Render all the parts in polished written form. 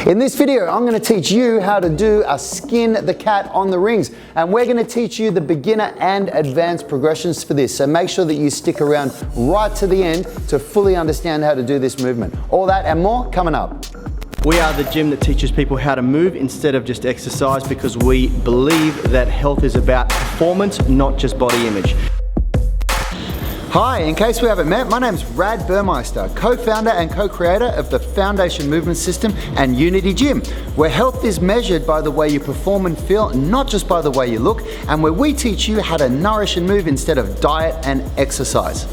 In this video, I'm going to teach you how to do a skin the cat on the rings, and we're going to teach you the beginner and advanced progressions for this. So make sure that you stick around right to the end to fully understand how to do this movement. All that and more coming up. We are the gym that teaches people how to move instead of just exercise, because we believe that health is about performance, not just body image. Hi, in case we haven't met, my name's Rad Burmeister, co-founder and co-creator of the Foundation Movement System and Unity Gym, where health is measured by the way you perform and feel, not just by the way you look, and where we teach you how to nourish and move instead of diet and exercise.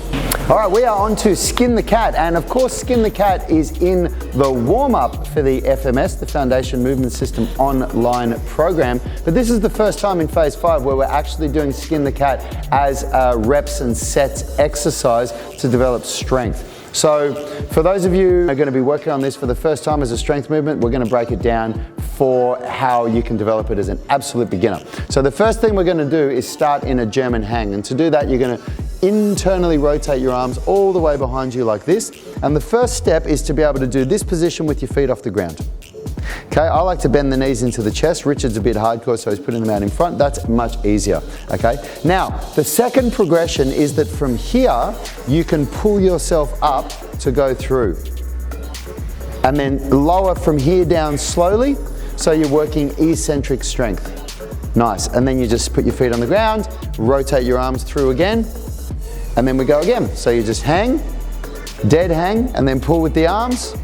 All right, we are on to Skin the Cat, and of course Skin the Cat is in the warm-up for the FMS, the Foundation Movement System online program, but this is the first time in Phase 5 where we're actually doing Skin the Cat as a reps and sets exercise to develop strength. So for those of you who are going to be working on this for the first time as a strength movement, we're going to break it down for how you can develop it as an absolute beginner. So the first thing we're going to do is start in a German hang, and to do that you're going to internally rotate your arms all the way behind you like this, and the first step is to be able to do this position with your feet off the ground. Okay, I like to bend the knees into the chest. Richard's a bit hardcore, so he's putting them out in front. That's much easier, okay? Now, the second progression is that from here, you can pull yourself up to go through. And then lower from here down slowly, so you're working eccentric strength. Nice, and then you just put your feet on the ground, rotate your arms through again, and then we go again. So you just hang, dead hang, and then pull with the arms,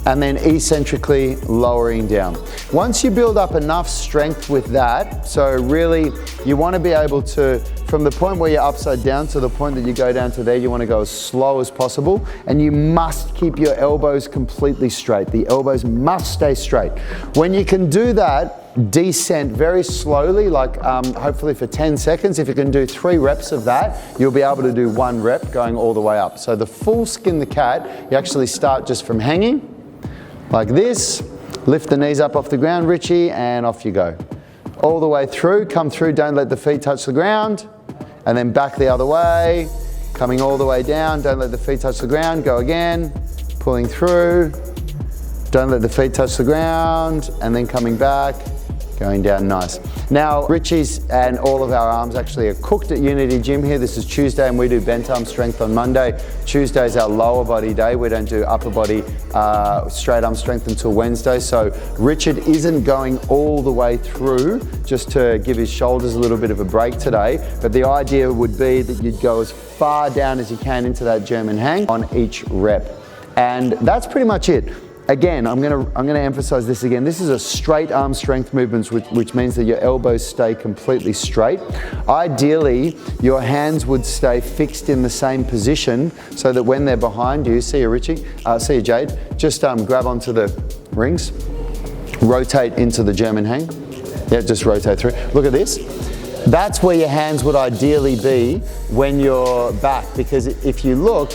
and then eccentrically lowering down. Once you build up enough strength with that, so really you want to be able to, from the point where you're upside down to the point that you go down to there, you want to go as slow as possible, and you must keep your elbows completely straight. The elbows must stay straight. When you can do that, descent very slowly, like hopefully for 10 seconds. If you can do 3 reps of that, you'll be able to do 1 rep going all the way up. So the full Skin the Cat, you actually start just from hanging, like this, lift the knees up off the ground, Richie, and off you go. All the way through, come through, don't let the feet touch the ground, and then back the other way, coming all the way down, don't let the feet touch the ground, go again, pulling through, don't let the feet touch the ground, and then coming back, going down, nice. Now, Richie's and all of our arms actually are cooked at Unity Gym here. This is Tuesday and we do bent arm strength on Monday. Tuesday is our lower body day. We don't do upper body straight arm strength until Wednesday. So Richard isn't going all the way through just to give his shoulders a little bit of a break today. But the idea would be that you'd go as far down as you can into that German hang on each rep. And that's pretty much it. Again, I'm gonna emphasize this again. This is a straight arm strength movement, which means that your elbows stay completely straight. Ideally, your hands would stay fixed in the same position so that when they're behind you, see you Richie, see you Jade, just grab onto the rings, rotate into the German hang. Yeah, just rotate through. Look at this. That's where your hands would ideally be when you're back, because if you look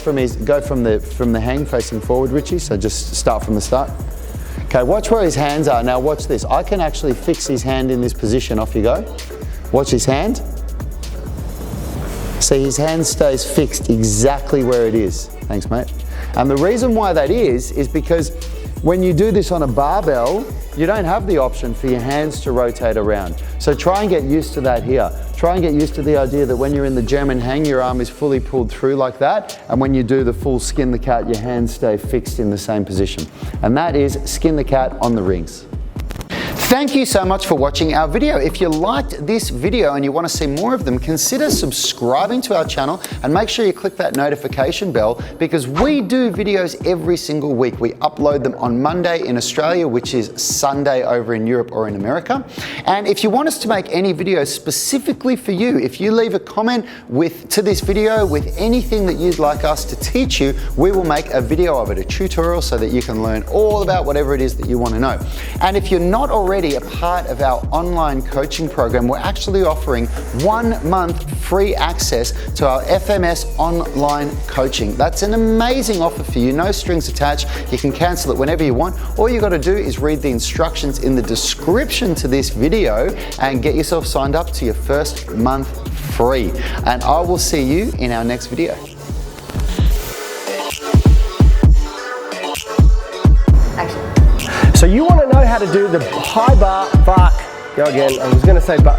go from the hang facing forward, Richie, so just start from the start. Okay, watch where his hands are. Now watch this. I can actually fix his hand in this position. Off you go. Watch his hand. See, his hand stays fixed exactly where it is. Thanks, mate. And the reason why that is because when you do this on a barbell, you don't have the option for your hands to rotate around. So try and get used to that here. Try and get used to the idea that when you're in the German hang, your arm is fully pulled through like that, and when you do the full Skin the Cat, your hands stay fixed in the same position. And that is Skin the Cat on the rings. Thank you so much for watching our video. If you liked this video and you want to see more of them, consider subscribing to our channel and make sure you click that notification bell, because we do videos every single week. We upload them on Monday in Australia, which is Sunday over in Europe or in America. And if you want us to make any videos specifically for you, if you leave a comment to this video with anything that you'd like us to teach you, we will make a video of it, a tutorial, so that you can learn all about whatever it is that you want to know. And if you're not already a part of our online coaching program, we're actually offering 1 month free access to our FMS online coaching. That's an amazing offer for you, no strings attached. You can cancel it whenever you want. All you got to do is read the instructions in the description to this video and get yourself signed up to your first month free. And I will see you in our next video. So So you want to know how to do the high bar, go again, I was going to say bar.